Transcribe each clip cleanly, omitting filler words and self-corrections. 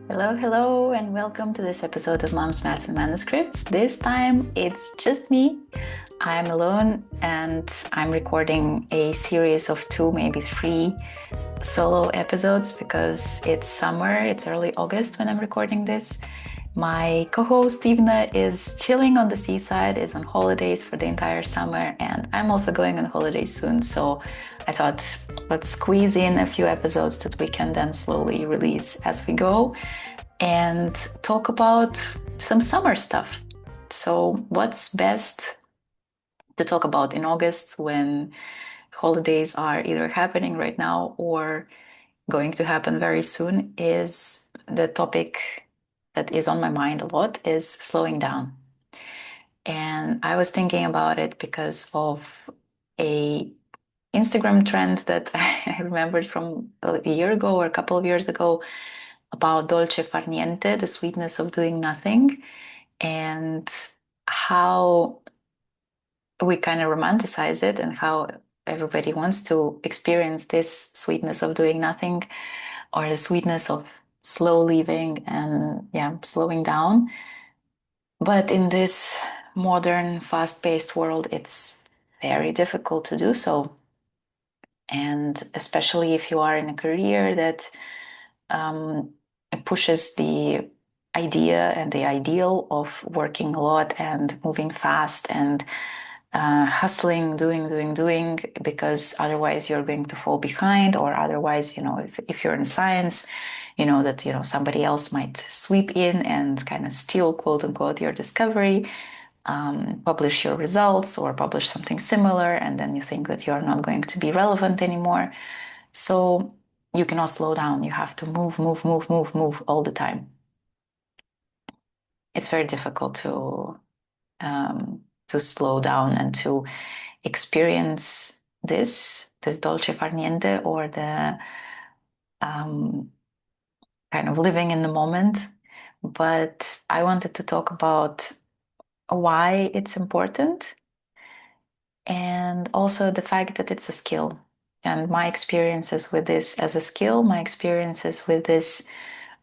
Hello, hello, and welcome to this episode of Mom's Maths and Manuscripts. This time it's just me. I'm alone and I'm recording a series of two, maybe three solo episodes because it's summer, it's early August when I'm recording this. My co-host Ivna is chilling on the seaside, is on holidays for the entire summer, and I'm also going on holidays soon. So I thought let's squeeze in a few episodes that we can then slowly release as we go and talk about some summer stuff. So, what's best to talk about in August when holidays are either happening right now or going to happen very soon is the topic that is on my mind a lot is slowing down. And I was thinking about it because of a Instagram trend that I remembered from a year ago or a couple of years ago about dolce far niente, the sweetness of doing nothing, and how we kind of romanticize it and how everybody wants to experience this sweetness of doing nothing or the sweetness of slow living and slowing down. But in this modern, fast-paced world, it's very difficult to do so. And especially if you are in a career that um, pushes the idea and the ideal of working a lot and moving fast and hustling, doing, because otherwise you're going to fall behind, or otherwise, if you're in science, that somebody else might sweep in and kind of steal, quote unquote, your discovery, publish your results or publish something similar, and then you think that you're not going to be relevant anymore. So you cannot slow down. You have to move all the time. It's very difficult to slow down and to experience this dolce far niente, or the um, kind of living in the moment. But I wanted to talk about why it's important and also the fact that it's a skill. And my experiences with this as a skill, my experiences with this,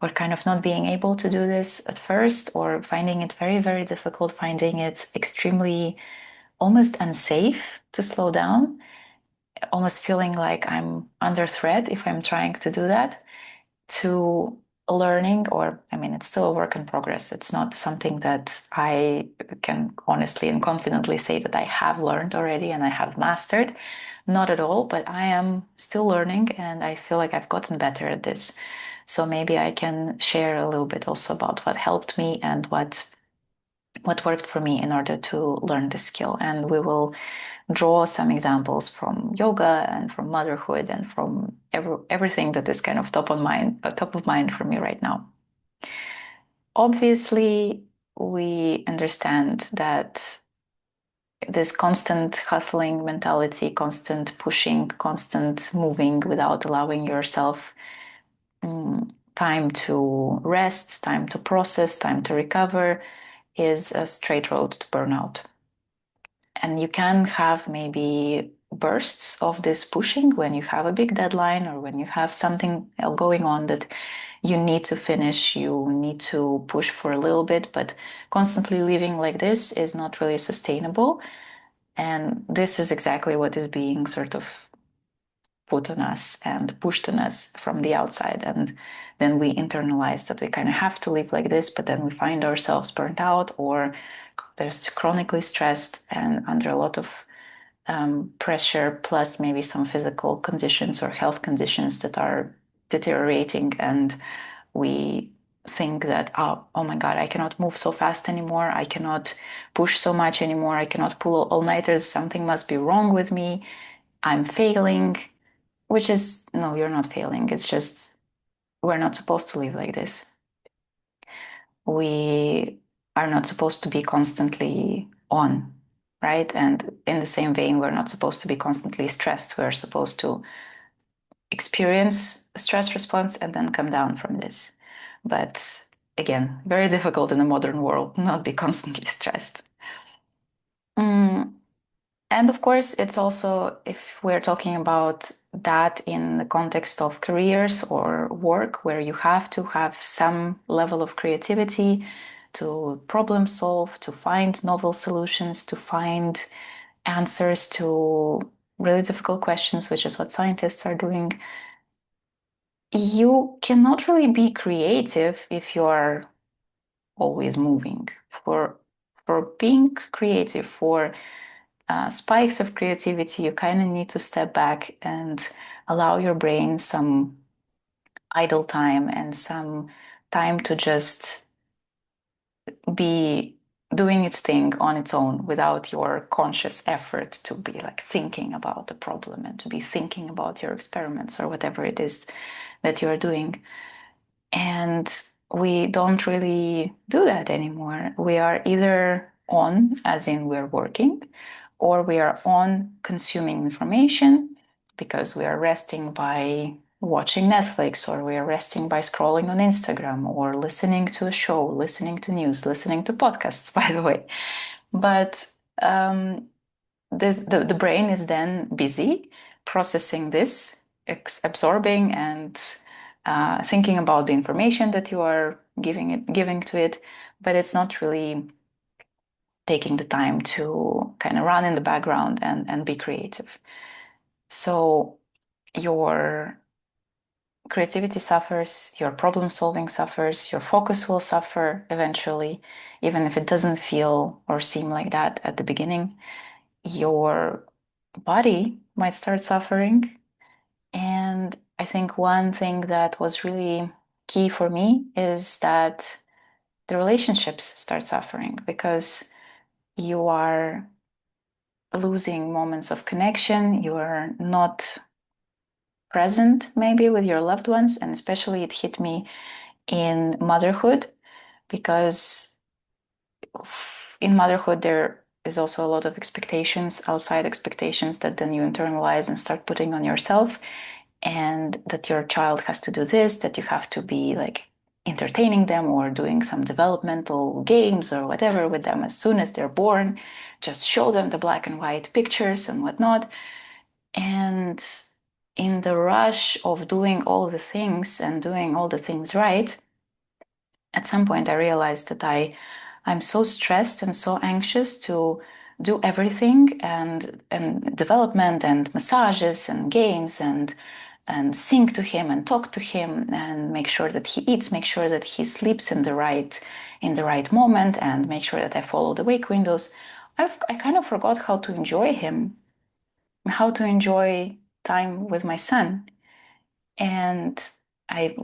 or kind of not being able to do this at first, or finding it very, very difficult, finding it extremely almost unsafe to slow down, almost feeling like I'm under threat if I'm trying to do that, to learning, or I mean, it's still a work in progress. It's not something that I can honestly and confidently say that I have learned already and I have mastered. Not at all, but I am still learning and I feel like I've gotten better at this. So maybe I can share a little bit also about what helped me and what worked for me in order to learn this skill. And we will draw some examples from yoga and from motherhood and from everything that is kind of top of mind for me right now. Obviously, we understand that this constant hustling mentality, constant pushing, constant moving without allowing yourself time to rest, time to process, time to recover is a straight road to burnout. And you can have maybe bursts of this pushing when you have a big deadline or when you have something going on that you need to finish, you need to push for a little bit, but constantly living like this is not really sustainable. And this is exactly what is being sort of put on us and pushed on us from the outside. And then we internalize that we kind of have to live like this, but then we find ourselves burnt out or there's chronically stressed and under a lot of pressure, plus maybe some physical conditions or health conditions that are deteriorating. And we think that, oh my God, I cannot move so fast anymore. I cannot push so much anymore. I cannot pull all-nighters. Something must be wrong with me. I'm failing, which is, no, you're not failing. It's just, we're not supposed to live like this. We are not supposed to be constantly on, right? And in the same vein, we're not supposed to be constantly stressed. We're supposed to experience a stress response and then come down from this. But again, very difficult in the modern world not be constantly stressed. And And of course, it's also, if we're talking about that in the context of careers or work, where you have to have some level of creativity to problem solve, to find novel solutions, to find answers to really difficult questions, which is what scientists are doing. You cannot really be creative if you're always moving. For being creative, for spikes of creativity, you kind of need to step back and allow your brain some idle time and some time to just be doing its thing on its own without your conscious effort to be like thinking about the problem and to be thinking about your experiments or whatever it is that you're doing. And we don't really do that anymore. We are either on, as in we're working, or we are on consuming information because we are resting by watching Netflix, or we are resting by scrolling on Instagram, or listening to a show, listening to news, listening to podcasts, by the way. But the brain is then busy processing this, absorbing and thinking about the information that you are giving to it, but it's not really taking the time to kind of run in the background and be creative. So your creativity suffers, your problem solving suffers, your focus will suffer eventually, even if it doesn't feel or seem like that at the beginning. Your body might start suffering. And I think one thing that was really key for me is that the relationships start suffering because you are losing moments of connection. You are not present maybe with your loved ones. And especially it hit me in motherhood because in motherhood, there is also a lot of expectations, outside expectations that then you internalize and start putting on yourself. And that your child has to do this, that you have to be like entertaining them or doing some developmental games or whatever with them as soon as they're born. Just show them the black and white pictures and whatnot. And in the rush of doing all the things and doing all the things right, at some point I realized that I'm so stressed and so anxious to do everything and development and massages and games and sing to him and talk to him and make sure that he eats, make sure that he sleeps in the right moment and make sure that I follow the wake windows. I kind of forgot how to enjoy him, how to enjoy time with my son. And I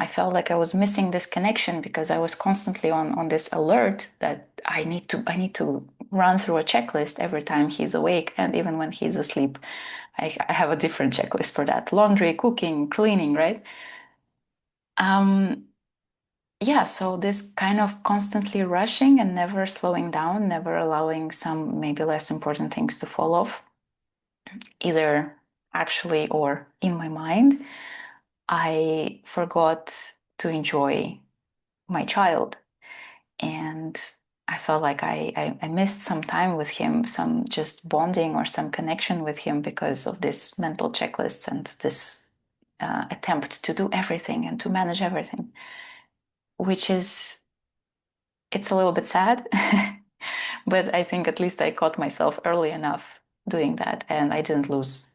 felt like I was missing this connection because I was constantly on this alert that I need to run through a checklist every time he's awake, and even when he's asleep. I have a different checklist for that: laundry, cooking, cleaning, right? um yeah, so this kind of constantly rushing and never slowing down, never allowing some maybe less important things to fall off, either actually or in my mind. I forgot to enjoy my child. And I felt like I missed some time with him, some just bonding or some connection with him because of this mental checklist and this attempt to do everything and to manage everything, which is, it's a little bit sad. But I think at least I caught myself early enough doing that and I didn't lose,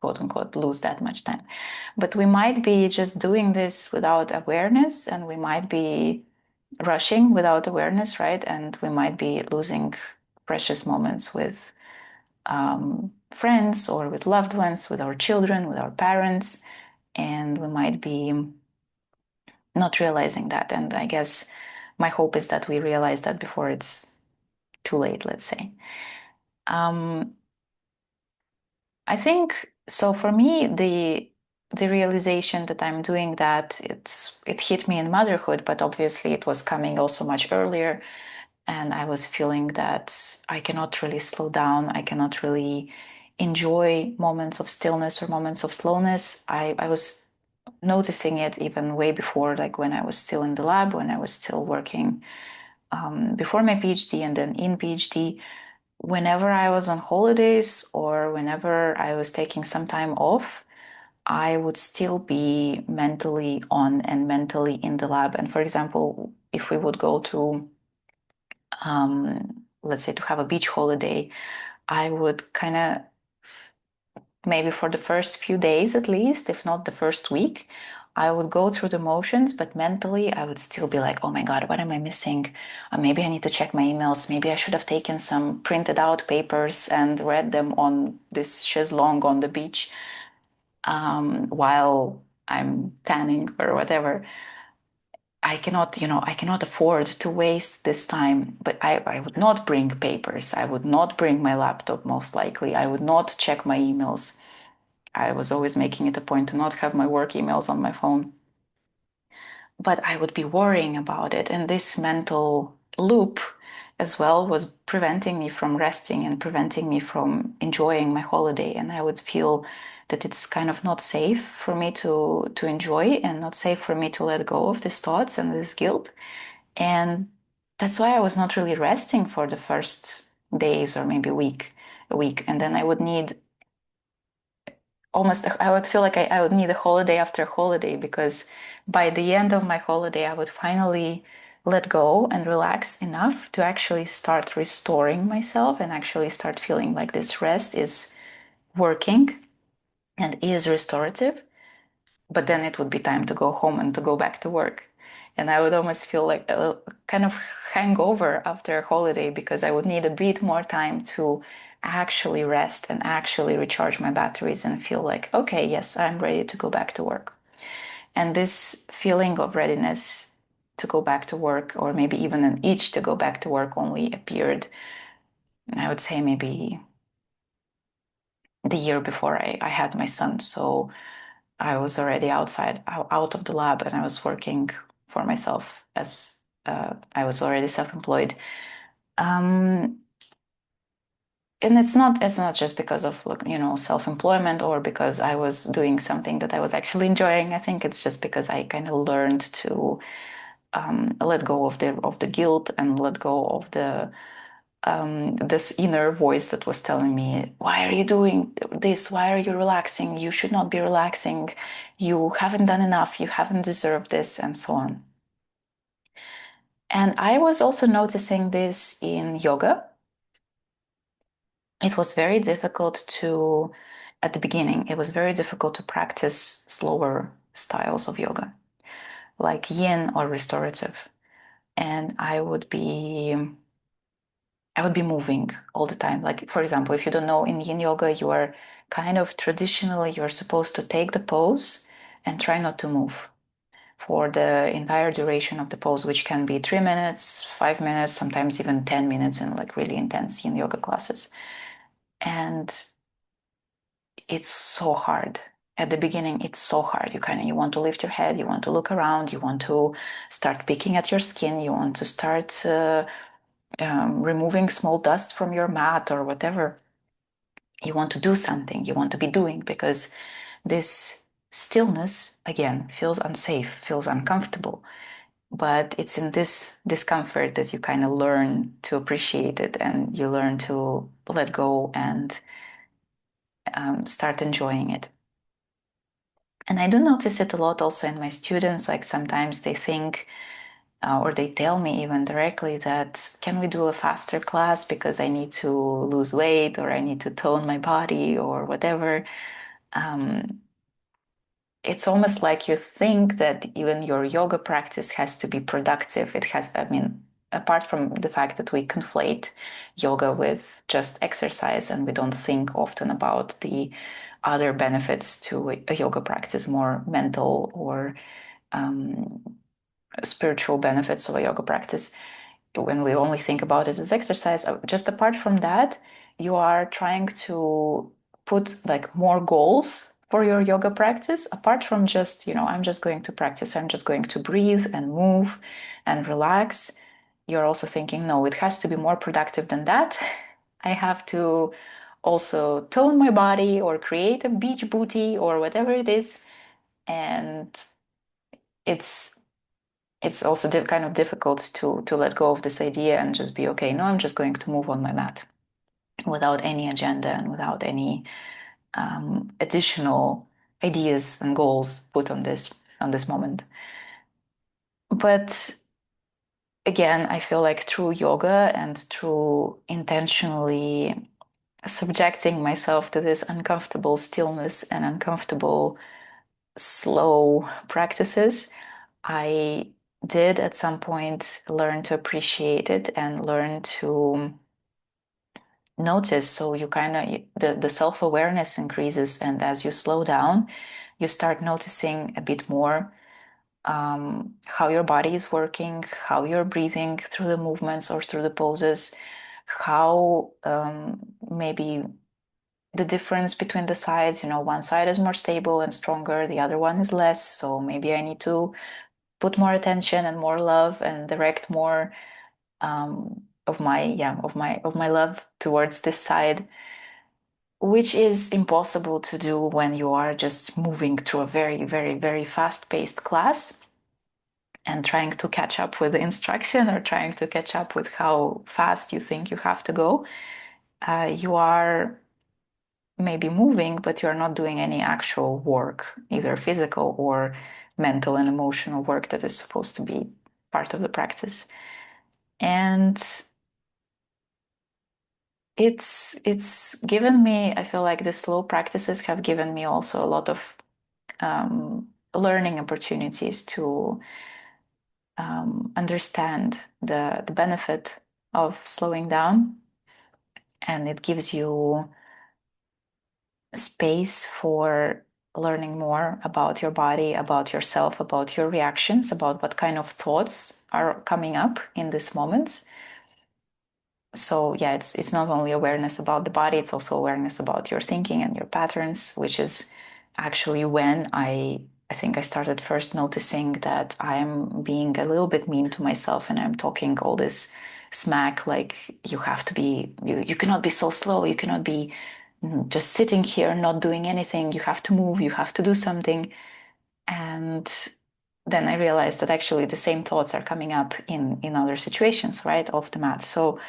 quote unquote, lose that much time. But we might be just doing this without awareness, and we might be rushing without awareness, right? And we might be losing precious moments with friends or with loved ones, with our children, with our parents, and we might be not realizing that. And I guess my hope is that we realize that before it's too late, let's say. Um, I think so. For me, the realization that I'm doing that, it hit me in motherhood, but obviously it was coming also much earlier. And I was feeling that I cannot really slow down. I cannot really enjoy moments of stillness or moments of slowness. I was noticing it even way before, like when I was still in the lab, when I was still working before my PhD and then in PhD, whenever I was on holidays or whenever I was taking some time off, I would still be mentally on and mentally in the lab. And for example, if we would go to, let's say, to have a beach holiday, I would kind of, maybe for the first few days at least, if not the first week, I would go through the motions, but mentally I would still be like, oh my God, what am I missing? Maybe I need to check my emails. Maybe I should have taken some printed out papers and read them on this chaise longue on the beach while I'm tanning or whatever. I cannot afford to waste this time, but I would not bring papers. I would not bring my laptop, most likely. I would not check my emails. I was always making it a point to not have my work emails on my phone. But I would be worrying about it. And this mental loop as well was preventing me from resting and preventing me from enjoying my holiday. And I would feel that it's kind of not safe for me to enjoy and not safe for me to let go of these thoughts and this guilt. And that's why I was not really resting for the first days or maybe a week. And then I would need almost, I would feel like I would need a holiday after holiday, because by the end of my holiday I would finally let go and relax enough to actually start restoring myself and actually start feeling like this rest is working and is restorative. But then it would be time to go home and to go back to work. And I would almost feel like a kind of hangover after a holiday, because I would need a bit more time to actually rest and actually recharge my batteries and feel like, okay, yes, I'm ready to go back to work. And this feeling of readiness to go back to work, or maybe even an itch to go back to work, only appeared, I would say, maybe the year before I had my son. So I was already out of the lab, and I was working for myself as I was already self-employed. Um, and it's not just because of self-employment or because I was doing something that I was actually enjoying. I think it's just because I kind of learned to let go of the guilt and let go of this inner voice that was telling me, why are you doing this? Why are you relaxing? You should not be relaxing. You haven't done enough. You haven't deserved this, and so on. And I was also noticing this in yoga. It was very difficult at the beginning, it was very difficult to practice slower styles of yoga, like yin or restorative. And I would be moving all the time. Like, for example, if you don't know, in yin yoga, you are kind of traditionally, you're supposed to take the pose and try not to move for the entire duration of the pose, which can be 3 minutes, 5 minutes, sometimes even 10 minutes in like really intense yin yoga classes. And it's so hard. At the beginning, it's so hard. You want to lift your head, you want to look around, you want to start picking at your skin, you want to start removing small dust from your mat or whatever. You want to do something, you want to be doing, because this stillness, again, feels unsafe, feels uncomfortable. But it's in this discomfort that you kind of learn to appreciate it, and you learn to let go and start enjoying it. And I do notice it a lot also in my students. Like sometimes they think, or they tell me even directly that, can we do a faster class because I need to lose weight or I need to tone my body or whatever. Um, it's almost like you think that even your yoga practice has to be productive. I mean, apart from the fact that we conflate yoga with just exercise and we don't think often about the other benefits to a yoga practice, more mental or um, spiritual benefits of a yoga practice, when we only think about it as exercise, just apart from that, you are trying to put like more goals for your yoga practice, apart from just, I'm just going to practice, I'm just going to breathe and move and relax. You're also thinking, no, it has to be more productive than that. I have to also tone my body or create a beach booty or whatever it is. And it's it's also kind of difficult to let go of this idea and just be okay. No, I'm just going to move on my mat. without any agenda and without any additional ideas and goals put on this moment. But again, I feel like through yoga and through intentionally subjecting myself to this uncomfortable stillness and uncomfortable slow practices, I did at some point learn to appreciate it and learn to notice. So you kind of, the self-awareness increases, and as you slow down, you start noticing a bit more how your body is working, how you're breathing through the movements or through the poses, how maybe the difference between the sides, one side is more stable and stronger, the other one is less. So maybe I need to put more attention and more love and direct more of my love towards this side, which is impossible to do when you are just moving through a very, very, very fast-paced class and trying to catch up with the instruction or trying to catch up with how fast you think you have to go. You are maybe moving, but you're not doing any actual work, either physical or mental and emotional work that is supposed to be part of the practice. And it's given me, I feel like the slow practices have given me also a lot of learning opportunities to understand the benefit of slowing down. And it gives you space for learning more about your body, about yourself, about your reactions, about what kind of thoughts are coming up in these moments. So yeah, it's not only awareness about the body, it's also awareness about your thinking and your patterns, which is actually when I think I started first noticing that I'm being a little bit mean to myself and I'm talking all this smack, like you have to be, you cannot be so slow, you cannot be just sitting here not doing anything, you have to move, you have to do something. And then I realized that actually the same thoughts are coming up in other situations, right, off the mat. So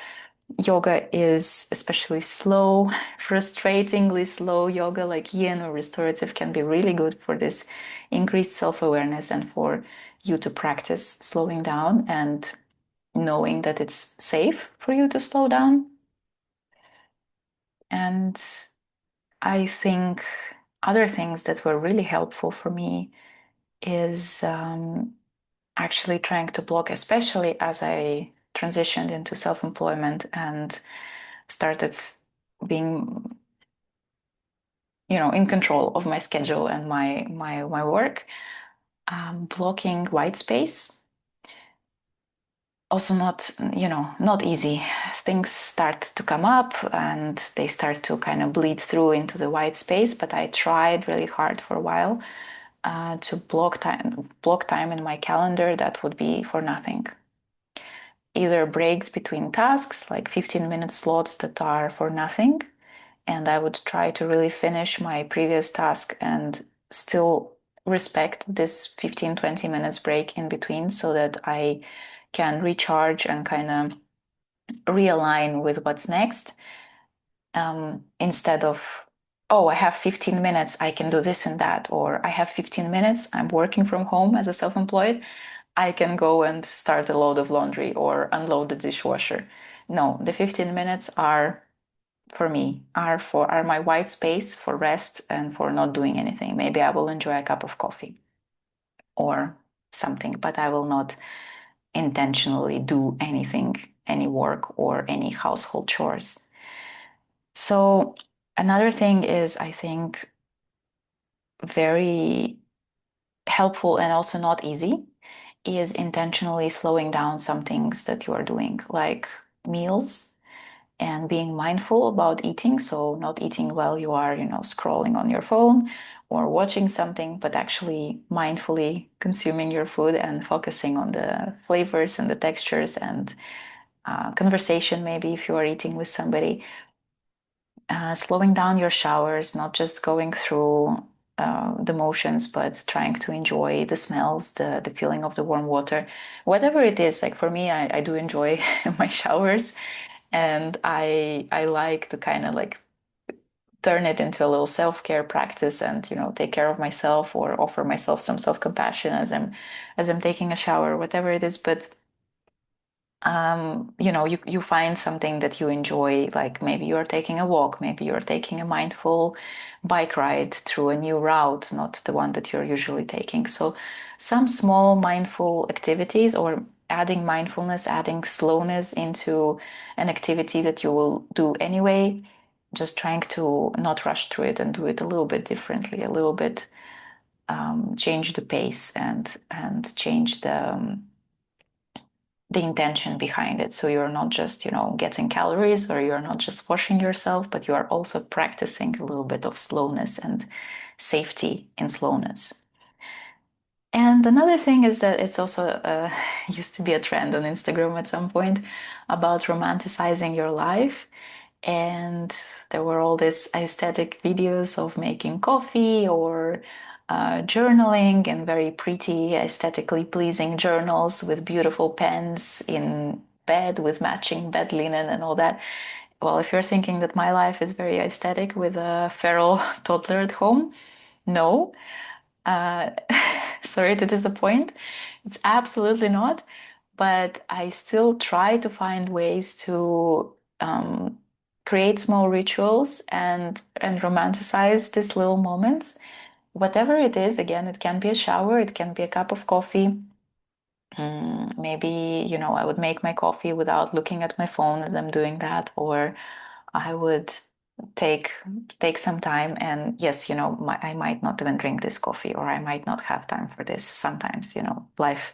yoga is especially slow, frustratingly slow yoga like yin or restorative can be really good for this increased self-awareness and for you to practice slowing down and knowing that it's safe for you to slow down. And I think other things that were really helpful for me is actually trying to block, especially as I transitioned into self-employment and started being in control of my schedule and my work, blocking white space. Also not easy. Things start to come up and they start to kind of bleed through into the white space, but I tried really hard for a while to block time in my calendar that would be for nothing. Either breaks between tasks, like 15-minute slots that are for nothing, and I would try to really finish my previous task and still respect this 15-20 minutes break in between so that I can recharge and kind of realign with what's next, instead of, oh, I have 15 minutes, I can do this and that, or I have 15 minutes, I'm working from home as a self-employed, I can go and start a load of laundry or unload the dishwasher. No, the 15 minutes are for me, are my white space for rest and for not doing anything. Maybe I will enjoy a cup of coffee or something, but I will not intentionally do anything, any work or any household chores. So another thing is, I think, very helpful and also not easy is intentionally slowing down some things that you are doing, like meals and being mindful about eating. So not eating while you are, scrolling on your phone or watching something, but actually mindfully consuming your food and focusing on the flavors and the textures and conversation, maybe if you are eating with somebody. Slowing down your showers, not just going through the motions, but trying to enjoy the smells, the feeling of the warm water, whatever it is. Like for me, I do enjoy my showers, And I like to kind of like turn it into a little self-care practice and take care of myself or offer myself some self-compassion as I'm taking a shower, whatever it is. But you find something that you enjoy, like maybe you're taking a walk, maybe you're taking a mindful bike ride through a new route, not the one that you're usually taking. So some small mindful activities, or adding mindfulness, adding slowness into an activity that you will do anyway, just trying to not rush through it and do it a little bit differently, a little bit, change the pace and change the intention behind it. So you're not just, getting calories, or you're not just washing yourself, but you are also practicing a little bit of slowness and safety in slowness. And another thing is that it's also used to be a trend on Instagram at some point about romanticizing your life. And there were all these aesthetic videos of making coffee or journaling, and very pretty, aesthetically pleasing journals with beautiful pens in bed with matching bed linen and all that. Well, if you're thinking that my life is very aesthetic with a feral toddler at home, no. Uh, Sorry to disappoint. It's absolutely not. But I still try to find ways to create small rituals and romanticize these little moments. Whatever it is, again, it can be a shower, it can be a cup of coffee. Maybe, I would make my coffee without looking at my phone as I'm doing that, or I would take take some time, and yes, I might not even drink this coffee, or I might not have time for this. Sometimes, life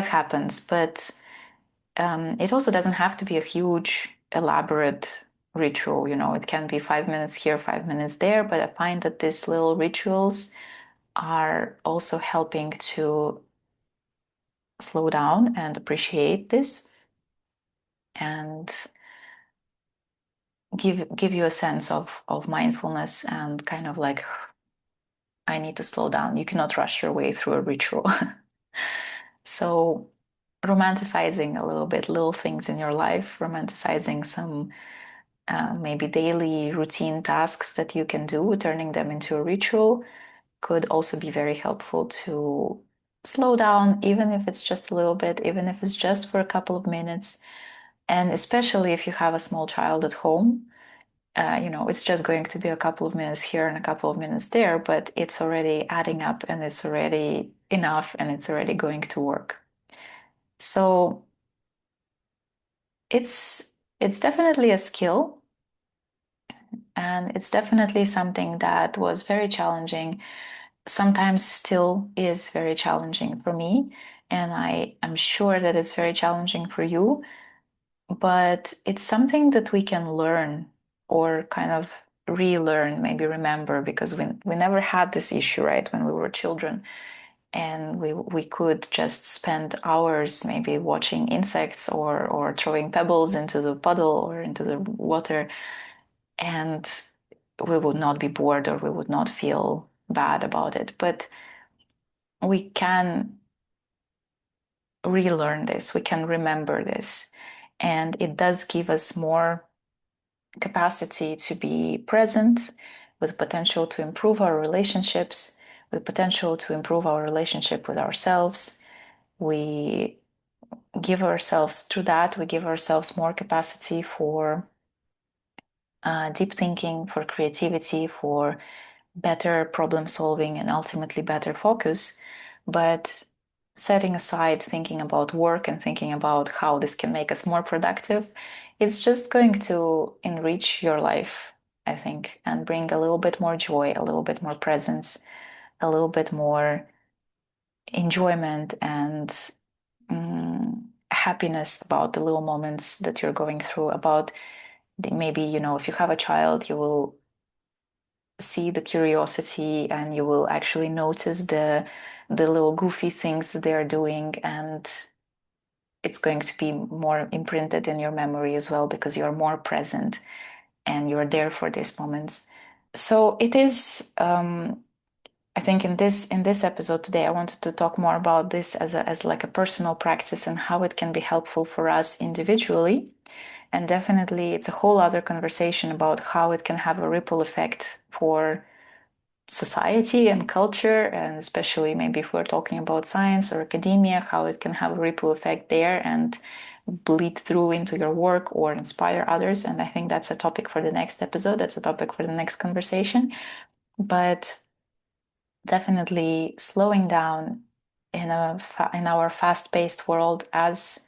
happens, but it also doesn't have to be a huge, elaborate ritual. It can be 5 minutes here, 5 minutes there, but I find that these little rituals are also helping to slow down and appreciate this, and give you a sense of mindfulness, and kind of like, I need to slow down. You cannot rush your way through a ritual. So romanticizing a little bit little things in your life, romanticizing some maybe daily routine tasks that you can do, turning them into a ritual, could also be very helpful to slow down, even if it's just a little bit, even if it's just for a couple of minutes. And especially if you have a small child at home, it's just going to be a couple of minutes here and a couple of minutes there, but it's already adding up, and it's already enough, and it's already going to work. So it's it's definitely a skill, and it's definitely something that was very challenging, sometimes still is very challenging for me, and I am sure that it's very challenging for you. But it's something that we can learn, or kind of relearn, maybe remember, because we never had this issue, right, when we were children, and we could just spend hours maybe watching insects, or throwing pebbles into the puddle or into the water, and we would not be bored, or we would not feel bad about it. But we can relearn this, we can remember this, and it does give us more capacity to be present, with potential to improve our relationships, with potential to improve our relationship with ourselves. We give ourselves, through that, we give ourselves more capacity for deep thinking, for creativity, for better problem solving, and ultimately better focus. But setting aside thinking about work and thinking about how this can make us more productive, it's just going to enrich your life, I think, and bring a little bit more joy, a little bit more presence, a little bit more enjoyment, and happiness about the little moments that you're going through. About maybe, if you have a child, you will see the curiosity, and you will actually notice the little goofy things that they are doing, and it's going to be more imprinted in your memory as well, because you're more present and you're there for these moments. So it is, I think, in this episode today, I wanted to talk more about this as like a personal practice, and how it can be helpful for us individually, And definitely it's a whole other conversation about how it can have a ripple effect for society and culture, and especially maybe if we're talking about science or academia, how it can have a ripple effect there and bleed through into your work or inspire others. And I think that's a topic for the next episode. That's a topic for the next conversation. But definitely slowing down in our fast-paced world, as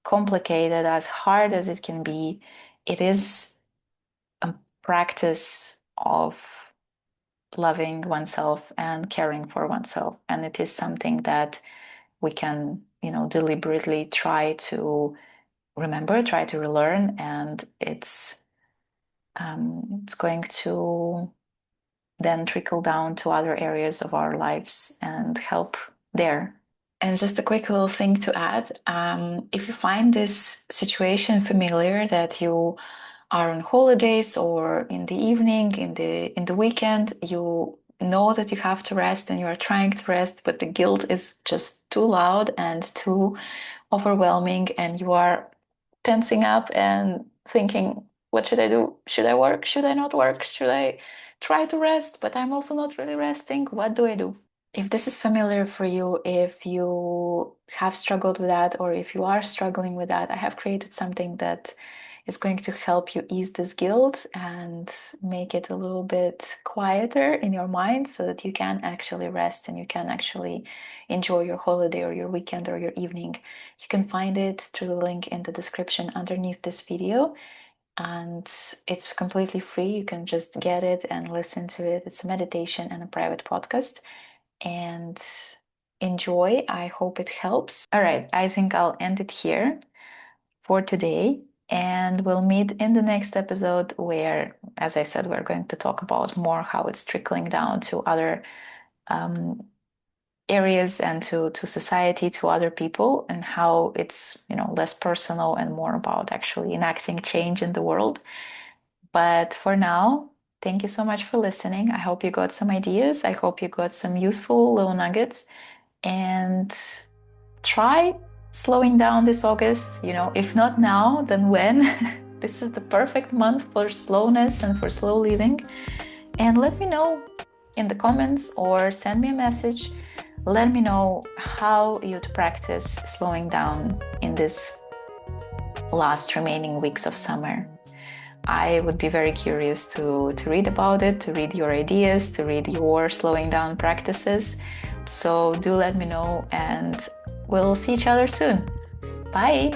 complicated, as hard as it can be, it is a practice of loving oneself and caring for oneself. And it is something that we can, deliberately try to remember, try to relearn, and it's going to then trickle down to other areas of our lives and help there. And just a quick little thing to add, if you find this situation familiar, that you are on holidays or in the evening, in the weekend, you know that you have to rest and you are trying to rest, but the guilt is just too loud and too overwhelming, and you are tensing up and thinking, what should I do? Should I work? Should I not work? Should I try to rest? But I'm also not really resting. What do I do? If this is familiar for you, if you have struggled with that, or if you are struggling with that, I have created something that is going to help you ease this guilt and make it a little bit quieter in your mind so that you can actually rest and you can actually enjoy your holiday or your weekend or your evening. You can find it through the link in the description underneath this video. And it's completely free. You can just get it and listen to it. It's a meditation and a private podcast. And enjoy. I hope it helps. All right, I think I'll end it here for today. And we'll meet in the next episode where, as I said, we're going to talk about more how it's trickling down to other areas and to society, to other people, and how it's, less personal and more about actually enacting change in the world. But for now, thank you so much for listening. I hope you got some ideas. I hope you got some useful little nuggets. And try slowing down this August. If not now, then when? This is the perfect month for slowness and for slow living. And let me know in the comments or send me a message. Let me know how you'd practice slowing down in this last remaining weeks of summer. I would be very curious to read about it, to read your ideas, to read your slowing down practices. So do let me know, and we'll see each other soon. Bye!